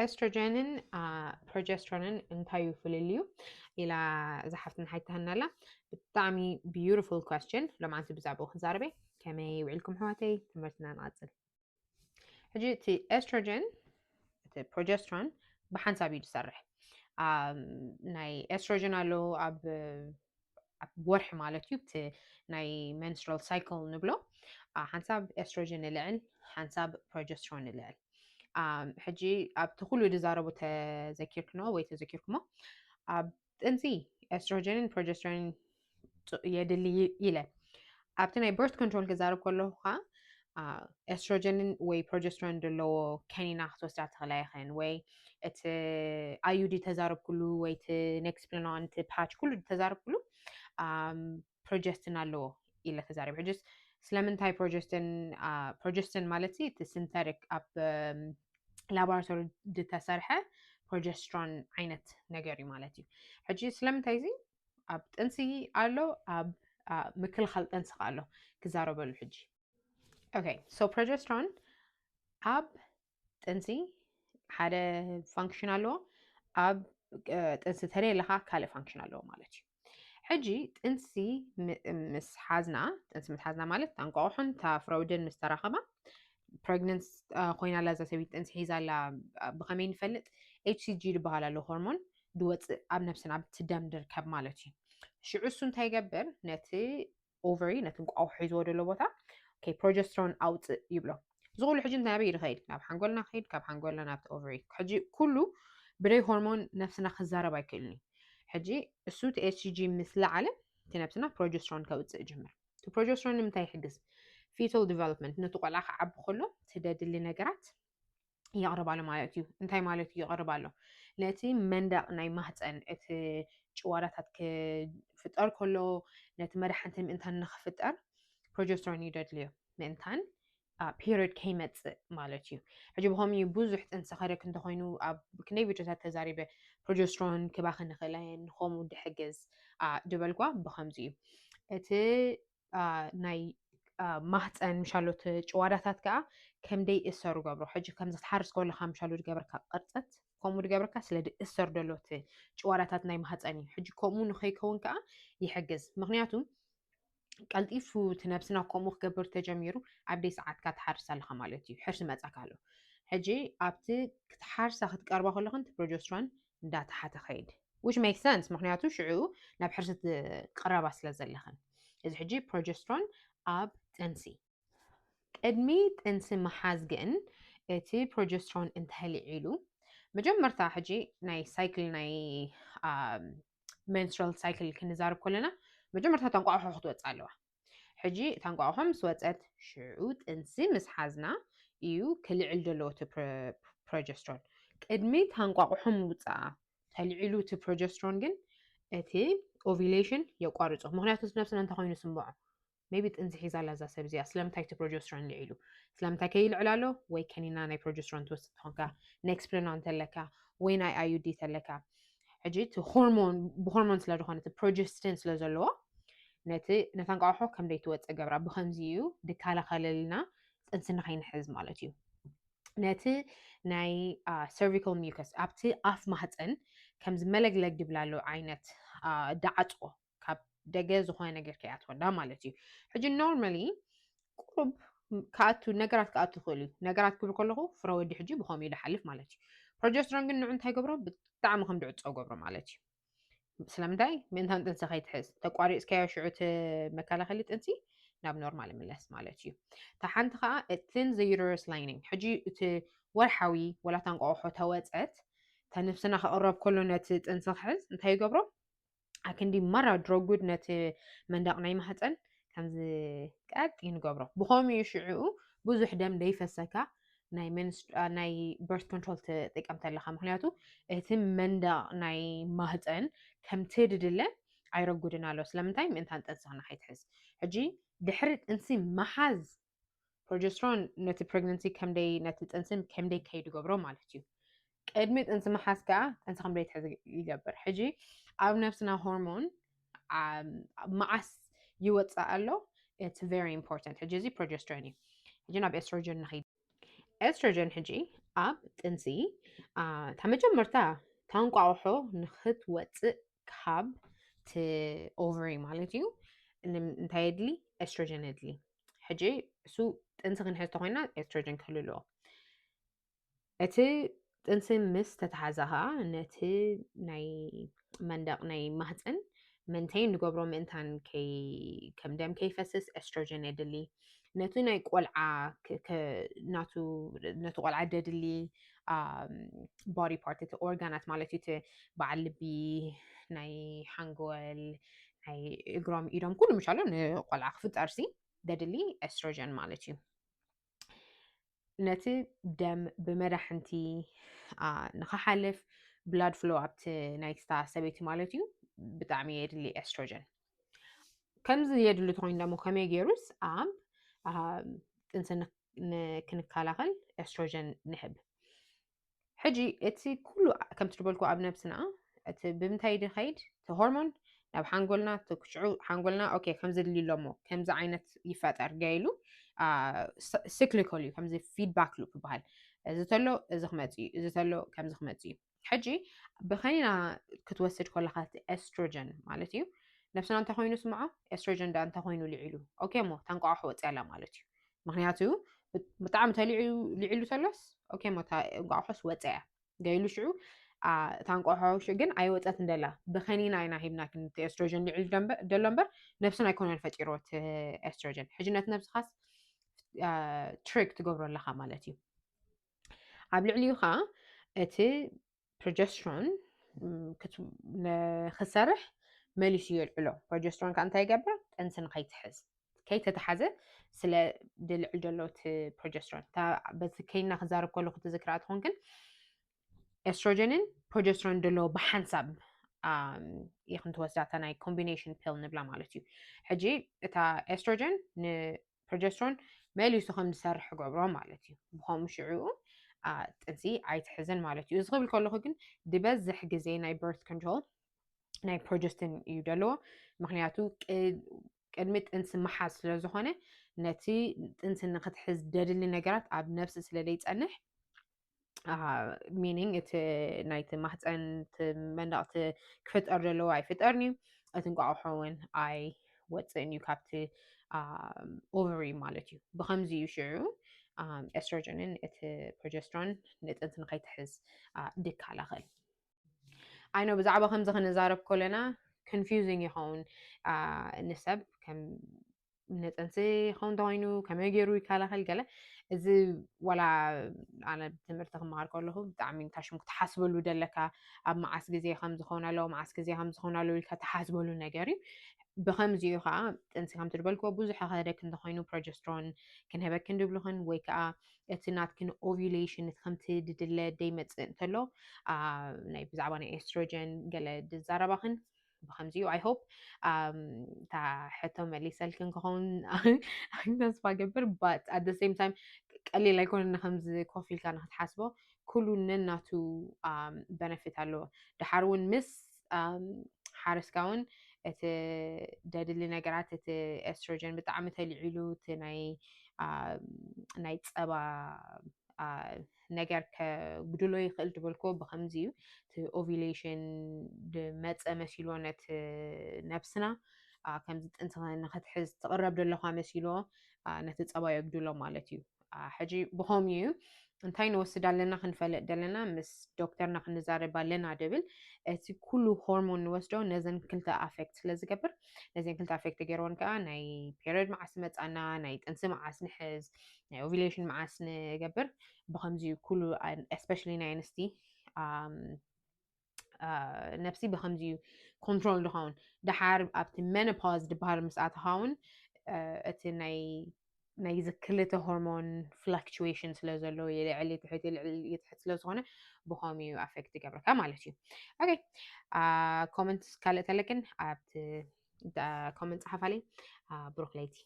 استروجينን ፕሮጀስትሮንን እንታይ ይፍልልዩ ኢላ ዝሓፍትን ሓይተሃናላ ብጣዕሚ beautiful question ሎማዓንቲ ብዛዕባኡ ክዛረበ ከመይ ውዕልኩም ኣሕዋተይ ትምህርትና ንቐፅል ሕጂ እቲ ኤስትሮጀን እቲ ፕሮጀስትሮን ብሓንሳብ እዩ ዝሰርሕ ናይ ኤስትሮጀን ኣሎ ኣብ ወርሒ ማለት እዩ እቲ ናይ menstrual cycle ንብሎ ሓንሳብ ኤስትሮጀን ይልዕል ሓንሳብ ፕሮጀስትሮን ይልዕል ሕጂ ኣብቲ ኩሉ ዝዛረቡ ተዘኪርክኖ ወይ ተዘኪርኩሞ ኣብ ጥንቲ ኤስትሮጀንን ፕሮጀስትሮንን የድሊ ኢለ ኣብቲ ናይ birth control ክዛረብ ከለኹ ከዓ ኤስትሮጀንን ወይ ፕሮጀስትሮን ዘለዎ ከኒና ክትወስዳ ትኽእላ ኢኽን ወይ እቲ IUD ተዛረብ ኩሉ ወይ እቲ ኔክስፕላኖን እቲ ፓች ኩሉ ተዛረብ ኩሉ ፕሮጀስትን ኣለዎ ኢለ ተዛሪብ ሕጂ ስለምንታይ ፕሮጀስትን ማለት እቲ ሲንተቲክ ኣብ ላቦራቶሪ ዝተሰርሐ ፕሮጀስትሮን ዓይነት ነገር እዩ ማለት እዩ ሕጂ ስለምንታይ እዚ ኣብ ጥንሲ ኣሎ ኣብ ምክልኻል ጥንሲ ኣሎ ክዛረበሉ ሕጂ ኦኬ ሶ ፕሮጀስትሮን ኣብ ጥንሲ ሓደ ፋንክሽን ኣለዎ ኣብ ጥንሲ ተለየለኻ ካልእ ፋንክሽን ኣለዎ ማለት እዩ ሕጂ ጥንሲ ምስ ሓዝና ማለት ታንቋቑሖን ታፍረውድን ምስ ተራኸባ ፕሬግነንስ ኮይናላ እዛ ሰበይቲ ጥንሲ ሒዛላ ብኸመይ ንፈልጥ HCG ዝበሃል ኣሎ ሆርሞን ድወፅእ ኣብ ነብስና ብትደም ድርከብ ማለት እዩ ሽዑ እሱ እንታይ ይገብር ነቲ ኦቨሪ ነቲ እንቋቑሖ ሒዝዎ ዘሎ ቦታ ፕሮጀስትሮን ኣውፅእ ይብሎ እዚ ኩሉ ሕጂ እንታይ ኣበይ ይኸይድ ናብ ሓንጎልና ክኸይድ ካብ ሓንጎልና ናብቲ ኦቨሪ ሕጂ ኩሉ ብደይ ሆርሞን ነፍስና ክዛረብ ኣይክእልን እዩ ሕጂ እሱ እቲ HCG ምስ ለዓለ እቲ ነብስና ፕሮጀስትሮን ከውፅእ ይጅምር እቲ ፕሮጀስትሮን ንምንታይ ይሕግዝ fetal development ነቲ ቆልዓ ክዓቢ ከሎ ትደድሊ ነገራት የቕርባሎ ማለት እዩ እንታይ ማለት እዩ የቕርባሎ ነቲ መንደቕ ናይ ማህፀን እቲ ጭዋዳታት ክፍጠር ከሎ ነቲ መድሓንቲ ምእንታን ንኽፍጠር ፕሮጀስትሮን ይደድልዮ ምእንታን ፔሪድ ከይመፅእ ማለት እዩ ሕጂ ብኸምኡ ብዙሕ ጥንሲ ኸደክ እንተኾይኑ ኣብ ክንደይ ቪድዮታት ተዛሪበ ፕሮጀስትሮን ክባኽን ንኽእለን ከምኡ ድሕግዝ ድበልጓ ብኸምዚ እዩ እቲ ናይ ማህፀን ምሻሎት ጭዋዳታት ከዓ ከምደይ እሰሩ ገብሮ ሕጂ ከምዚ ክትሓርስ ከለኻ ምሻሎ ድገበርካ ቅርፀት ከምኡ ድገበርካ ስለ ድእሰር ደሎ እቲ ጭዋዳታት ናይ ማህፀን እዩ ሕጂ ከምኡ ንኸይከውን ከዓ ይሕግዝ ምክንያቱ ቀልጢፉ እቲ ነብስና ከምኡ ክገብር ተጀሚሩ ኣብ ደይ ሰዓትካ ትሓርስ ኣለኻ ማለት እዩ ሕርሲ መፃካ ኣሎ ሕጂ ኣብቲ ክትሓርሳ ክትቀርባ ከለኹን እቲ ፕሮጀስትሮን እንዳተሓተ ኸይድ which makes sense ምክንያቱ ሽዑ ናብ ሕርሲ ቅረባ ስለ ዘለኽን እዚ ሕጂ ፕሮጀስትሮን ኣብ ጥንሲ ቅድሚ ጥንሲ መሓዝ ግን እቲ ፕሮጀስትሮን እንተልዒሉ መጀመርታ ሕጂ ናይ ሳይክል ናይ menstrual cycle ክንዛረብ ከለና መጀመርታ ታንቋቑሖ ክትወፅእ ኣለዋ ሕጂ ታንቋቑሖ ምስ ወፀት ሽዑ ጥንሲ ምስ ሓዝና እዩ ክልዕል ዘለዎ እቲ ፕሮጀስትሮን ቅድሚ ታንቋቑሖ ምውፃእ ተልዒሉ እቲ ፕሮጀስትሮን ግን እቲ ኦቪሌሽን የቋርፆ ምክንያቱ ነብስና እንታይ ኮይኑ ስምዖ maybe ጥንሲ ሒዛላ እዛ ሰብ እዚኣ ስለምንታይ እቲ ፕሮጀስትሮን ልዒሉ ስለምንታይ ከይልዕል ኣሎ ወይ ከኒና ናይ ፕሮጀስትሮን ትወስድ ትኾንካ ኔክስፕላኖን ተለካ ወይ ናይ IUD ተለካ ሕጂ እቲ ሆርሞን ብሆርሞን ስለ ዝኾነ እቲ ፕሮጀስቲን ስለ ዘለዎ ነቲ ነታንቋቑሖ ከምደይ ትወፅእ ገብራ ብኸምዚ እዩ ድከላኸለልና ጥንሲ ንኸይንሕዝ ማለት እዩ ነቲ ናይ cervical mucus ኣብቲ ኣፍ ማህፀን ከምዚ መለግለግ ድብላ ኣሎ ዓይነት ዳዓፅቆ ካብ ደገ ዝኾነ ነገር ከይኣትወላ ማለት እዩ ሕጂ ኖርማሊ ቁሩብ ከኣቱ ነገራት ከኣቱ ይኽእሉ ነገራት ክብል ከለኹ ፍረ ወዲ ሕጂ ብኸምኡ ይድሓልፍ ማለት እዩ ፕሮጀስትሮን ግን ንዑ እንታይ ገብሮ ብጣዕሚ ከም ድዕፆ ገብሮ ማለት እዩ ስለምንታይ ምእንታን ጥንሲ ከይትሕዝ ተቋሪፅካዮ ሽዑ እቲ መከላኸሊ ጥንሲ ናብ ኖርማል ይምለስ ማለት እዩ እታ ሓንቲ ከዓ እትን the uterus lining ሕጂ እቲ ወርሓዊ ወላ ታንቋቑሖ ተወፀት ተነብስና ክቕረብ ከሎ ነቲ ጥንሲ ክሕዝ እንታይ ይገብሮ ኣክንዲ መራ ድረጉድ ነቲ መንደቕ ናይ ማህፀን ከምዚ ቀጥ ይንገብሮ ብኸምኡ ሽዑ ብዙሕ ደም ደይፈሰካ ናይ birth control ትጥቀም ተለኻ ምክንያቱ እቲ መንደቕ ናይ ማህፀን ከምቲ ድድለ ኣይረጉድን ኣሎ ስለምንታይ ምእንታን ጥንስኽና ከይትሕዝ ሕጂ ድሕሪ ጥንሲ መሓዝ ፕሮጀስትሮን ነቲ ፕሬግነንሲ ከምደይ ነቲ ጥንስን ከምደይ ከይድ ገብሮ ማለት እዩ ቅድሚ ጥንሲ መሓዝ ከዓ ጥንሲ ከምደይ ትሕዝ ይገብር ሕጂ ኣብ ነፍስና ሆርሞን መዓስ ይወፅእ ኣሎ it's very important ሕጂ እዚ ፕሮጀስትሮን እዩ ሕጂ ናብ ኤስትሮጀን ንኸይድ ኤስትሮጀን ሕጂ ኣብ ጥንሲ ተመጀመርታ ታንቋቑሖ ንኽትወፅእ ካብ ቲ ኦቨሪ ማለት እዩ እንታይ የድሊ ኤስትሮጀን የድሊ ሕጂ እሱ ጥንሲ ክንሕዝ ተኮይና ኤስትሮጀን ክህሉ ኣለዎ እቲ ጥንሲ ምስ ተተሓዘ ከዓ ነቲ ናይ መንደቕ ናይ ማህፀን መንተይ ንገብሮ ምእንታን ከም ደም ከይፈስስ ኤስትሮጀን የድሊ ነቲ ናይ ቆልዓ ነቲ ቆልዓ ደድሊ ቦዲ ፓርት እቲ ኦርጋናት ማለት እዩ እቲ በዓል ልቢ ናይ ሓንጎል ናይ እግሮም ኢዶም ኩሉ ምሻሎ ንቆልዓ ክፍጠርሲ ደድሊ ኤስትሮጀን ማለት እዩ ነቲ ደም ብመድሓንቲ ንኽሓልፍ ብላድ ፍሎ ኣብቲ ናይታ ሰበይቲ ማለት እዩ ብጣዕሚ የድሊ ኤስትሮጀን ከምዚ የድሊ ተኮይኑ ደሞ ከመይ ገይሩስ ኣብ ጥንሲ ክንከላኸል ኤስትሮጀን ንህብ ሕጂ እቲ ኩሉ ከምቲ ድበልኩ ኣብ ነብስና እቲ ብምንታይ ድኸይድ እቲ ሆርሞን ናብ ሓንጎልና ትክሽዑ ሓንጎልና ኦኬ ከምዚ ድልዩ ሎሞ ከምዚ ዓይነት ይፈጠር ገይሉ ሲክሊካል እዩ ከምዚ ፊድባክ ሉፕ ይበሃል እዚ ተሎ እዚ ክመፅ እዩ እዚ ተሎ ከምዚ ክመፅ እዩ ሕጂ ብኸኒና ክትወስድ ከለካ እቲ ኤስትሮጀን ማለት እዩ ነብስና እንታይ ኮይኑ ስምዖ ኤስትሮጀን ዳ እንታይ ኮይኑ ልዒሉ ኦኬ ሞ ታንቋቑሖ ወፅያላ ማለት እዩ ምክንያቱ ብጣዕሚ ተልዒሉ ተሎስ ኦኬ ሞ ታንቋቑሖስ ወፅያ ገይሉ ሽዑ ታንቋቑሖ ግን ኣይወፀት እንደላ ብኸኒና ኢና ሂብና ክንቲ ኤስትሮጀን ልዒሉ ደሎ እምበር ነብስና ኣይኮነን ፈጢሮ እቲ ኤስትሮጀን ሕጂ ነቲ ነብስኻስ ትሪክ ትገብሮ ኣለካ ማለት እዩ ኣብ ልዕሊኡ ከዓ እቲ ፕሮጀስትሮን ክሰርሕ መሊሱ የልዕሎ ፕሮጀስትሮን ከዓ እንታይ ይገብር ጥንሲ ንከይትሕዝ ከይተተሓዘ ስለ ድልዕል ዘሎ እቲ ፕሮጀስትሮን በቲ ከይና ክዛረብ ከለኩ ትዝክራ ትኾንክን ኤስትሮጀንን ፕሮጀስትሮን ዘለዎ ብሓንሳብ ይኹን ትወስዳታ ናይ ኮምቢኔሽን ፒል ንብላ ማለት እዩ ሕጂ እታ ኤስትሮጀን ንፕሮጀስትሮን መሊሱ ከም ዝሰርሕ ገብሮ ማለት እዩ ብከምኡ ሽዑ ጥንሲ ኣይትሕዝን ማለት እዩ እዚ ክብል ከለኹ ግን ድበዝሕ ግዜ ናይ birth control ናይ ፕሮጀስትን እዩ ዘለዎ ምክንያቱ ቅድሚ ጥንሲ መሓዝ ስለ ዝኾነ ነቲ ጥንሲ ንክትሕዝ ደድሊ ነገራት ኣብ ነብሲ ስለ ዘይፀንሕ ሚኒንግ እቲ ናይቲ ማህፀን መንደቕቲ ክፍጠር ዘለዎ ኣይፍጠርን እዩ እቲ እንቋቑሖ እውን ኣይወፅእን እዩ ካብቲ ኦቨሪ ማለት እዩ ብከምዚ እዩ ሽዑ ኤስትሮጀንን እቲ ፕሮጀስትሮን ንጥንሲ ንከይትሕዝ ድከላኸል ኣይኖ ብዛዕባ ከምዚ ክንዛረብ ከለና ኮንፊውዚንግ ይኸውን ንሰብ ከም ንጥንሲ ይኸውን ተኮይኑ ከመይ ገይሩ ይከላኸል ገለ እዚ ዋላ ኣነ ትምህርቲ ክመሃር ከለኹ ብጣዕሚ ታሽሙ ክትሓስበሉ ደለካ ኣብ መዓስ ግዜ ከም ዝኸውን ኣለዎ መዓስ ግዜ ከም ዝኸውን ኣለዎ ኢልካ ተሓስበሉ ነገር እዩ ብከምዚ እዩ ከዓ ጥንሲ ከም ትድበልክዎ ብዙሕ ክህደክ እንተኮይኑ ፕሮጀስትሮን ክንህበክን ድብልኽን ወይ ከዓ እቲ ናትክን ኦቪሌሽን ከምቲ ድድለ ደይመፅእ እንተሎ ናይ ብዛዕባ ናይ ኤስትሮጀን ገለ ድዛረባኽን ብከምዚ እዩ ኣይ ሆፕ እታ ሕቶ መሊሰልክን ክኸውን ተስፋ ገብር ባት ኣት ደ ሴም ታይም ቀሊል ኣይኮነን ከምዚ ኮፍ ኢልካ ንክትሓስቦ ኩሉ ነናቱ በነፊት ኣለዎ ድሓር እውን ምስ ሓረስካ እውን እቲ ደድሊ ነገራት እቲ ኤስትሮጀን ብጣዕሚ ተልዒሉ እቲ ናይ ፀባ ነገር ከጉድሎ ይኽእል ትበልኮ ብከምዚ እዩ እቲ ኦቪሌሽን ድመፀ መሲልዎ ነቲ ነብስና ከምዚ ጥንሲ ንክትሕዝ ትቕረብ ዘለካ መሲልዎ ነቲ ፀባ የጉድሎ ማለት እዩ ሕጂ ብከምኡ እዩ እንታይ ንወስድ ኣለና ክንፈልጥ ዘለና ምስ ዶክተርና ክንዛረብ ኣለና ድብል እቲ ኩሉ ሆርሞን ንወስዶ ነዘን ክልተ ኣፌክት ስለ ዝገብር ነዘን ክልተ ኣፌክት ገይሮን ከዓ ናይ ፔሪድ መዓስ መፃና ናይ ጥንሲ መዓስ ንሕዝ ናይ ኦቪሌሽን መዓስ ንገብር ብከምዚ ኩሉ እስፔሻሊ ናይ ኣንስቲ ነፍሲ ብከምዚ ኮንትሮል ድኸውን ድሓር ኣብቲ ሜኖፖዝ ድበሃል ምስኣትኻ እውን እቲ ናይ ክልተ ሆርሞን ፍላክቹዌሽን ስለ ዘለዎ የልዕል ትሕት የትሕት ስለ ዝኾነ ብከምኡ እዩ ኣፌክት ይገብረካ ማለት እዩ ኦኬ ኮመንት ካልእ ተለክን ኣብቲ ኮመንት ፀሓፋለይ ብሩክ ለይቲ